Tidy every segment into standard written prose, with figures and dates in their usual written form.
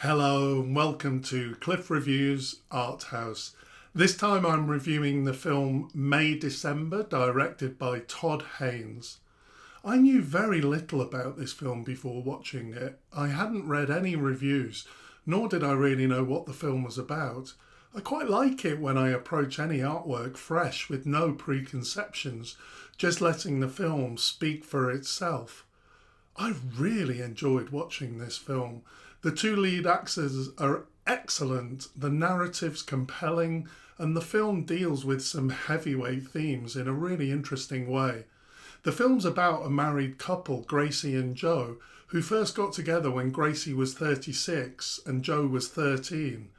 Hello and welcome to Cliff Reviews Art House. This time I'm reviewing the film May December, directed by Todd Haynes. I knew very little about this film before watching it. I hadn't read any reviews, nor did I really know what the film was about. I quite like it when I approach any artwork fresh with no preconceptions, just letting the film speak for itself. I really enjoyed watching this film. The two lead actors are excellent, the narrative's compelling, and the film deals with some heavyweight themes in a really interesting way. The film's about a married couple, Gracie and Joe, who first got together when Gracie was 36 and Joe was 13.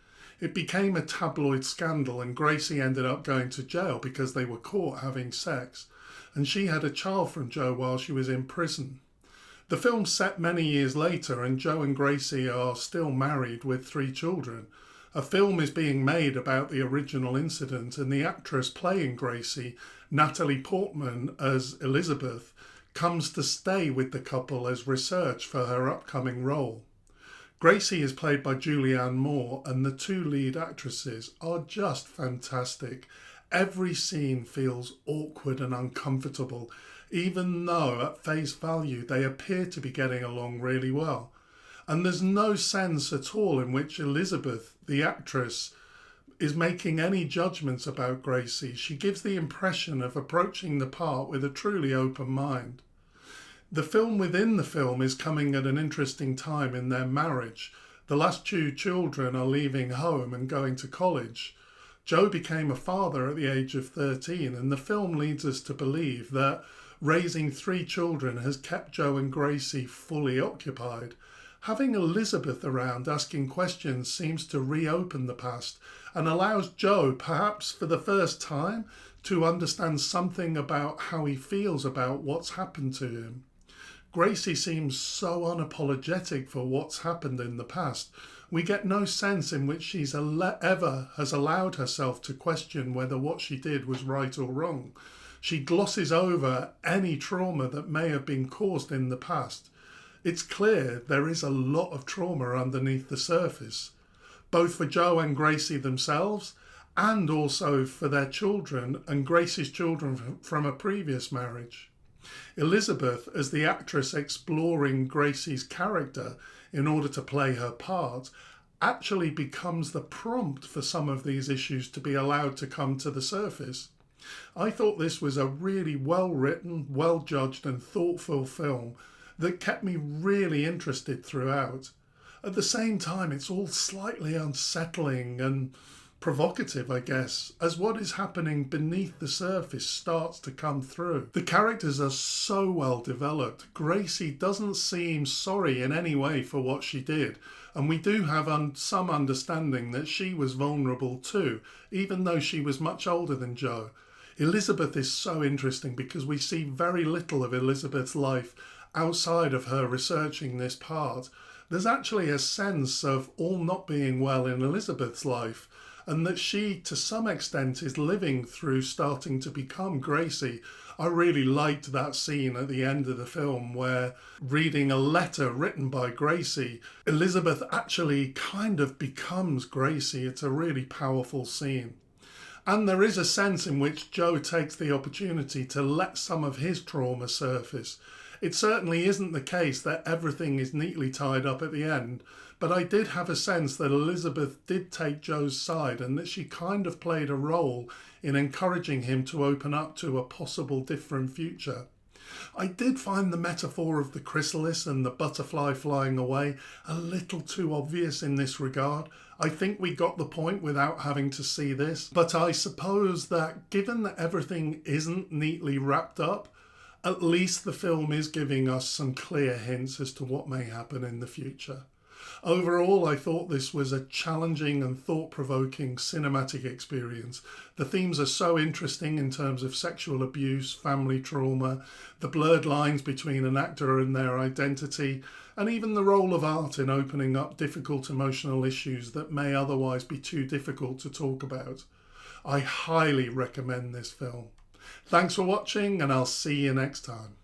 It became a tabloid scandal and Gracie ended up going to jail because they were caught having sex, and she had a child from Joe while she was in prison. The film's set many years later and Joe and Gracie are still married with 3 children. A film is being made about the original incident and the actress playing Gracie, Natalie Portman as Elizabeth, comes to stay with the couple as research for her upcoming role. Gracie is played by Julianne Moore and the two lead actresses are just fantastic. Every scene feels awkward and uncomfortable, even though at face value they appear to be getting along really well. And there's no sense at all in which Elizabeth, the actress, is making any judgments about Gracie. She gives the impression of approaching the part with a truly open mind. The film within the film is coming at an interesting time in their marriage. The last 2 children are leaving home and going to college. Joe became a father at the age of 13, and the film leads us to believe that raising 3 children has kept Joe and Gracie fully occupied. Having Elizabeth around asking questions seems to reopen the past and allows Joe, perhaps for the first time, to understand something about how he feels about what's happened to him. Gracie seems so unapologetic for what's happened in the past. We get no sense in which she's ever has allowed herself to question whether what she did was right or wrong. She glosses over any trauma that may have been caused in the past. It's clear there is a lot of trauma underneath the surface, both for Joe and Gracie themselves and also for their children and Gracie's children from a previous marriage. Elizabeth, as the actress exploring Gracie's character in order to play her part, actually becomes the prompt for some of these issues to be allowed to come to the surface. I thought this was a really well-written, well-judged and thoughtful film that kept me really interested throughout. At the same time, it's all slightly unsettling and provocative, I guess, as what is happening beneath the surface starts to come through. The characters are so well developed. Gracie doesn't seem sorry in any way for what she did, and we do have some understanding that she was vulnerable too, even though she was much older than Joe. Elizabeth is so interesting because we see very little of Elizabeth's life outside of her researching this part. There's actually a sense of all not being well in Elizabeth's life, and that she, to some extent, is living through starting to become Gracie. I really liked that scene at the end of the film where, reading a letter written by Gracie, Elizabeth actually kind of becomes Gracie. It's a really powerful scene. And there is a sense in which Joe takes the opportunity to let some of his trauma surface. It certainly isn't the case that everything is neatly tied up at the end, but I did have a sense that Elizabeth did take Joe's side and that she kind of played a role in encouraging him to open up to a possible different future. I did find the metaphor of the chrysalis and the butterfly flying away a little too obvious in this regard. I think we got the point without having to see this, but I suppose that given that everything isn't neatly wrapped up, at least the film is giving us some clear hints as to what may happen in the future. Overall, I thought this was a challenging and thought-provoking cinematic experience. The themes are so interesting in terms of sexual abuse, family trauma, the blurred lines between an actor and their identity, and even the role of art in opening up difficult emotional issues that may otherwise be too difficult to talk about. I highly recommend this film. Thanks for watching, and I'll see you next time.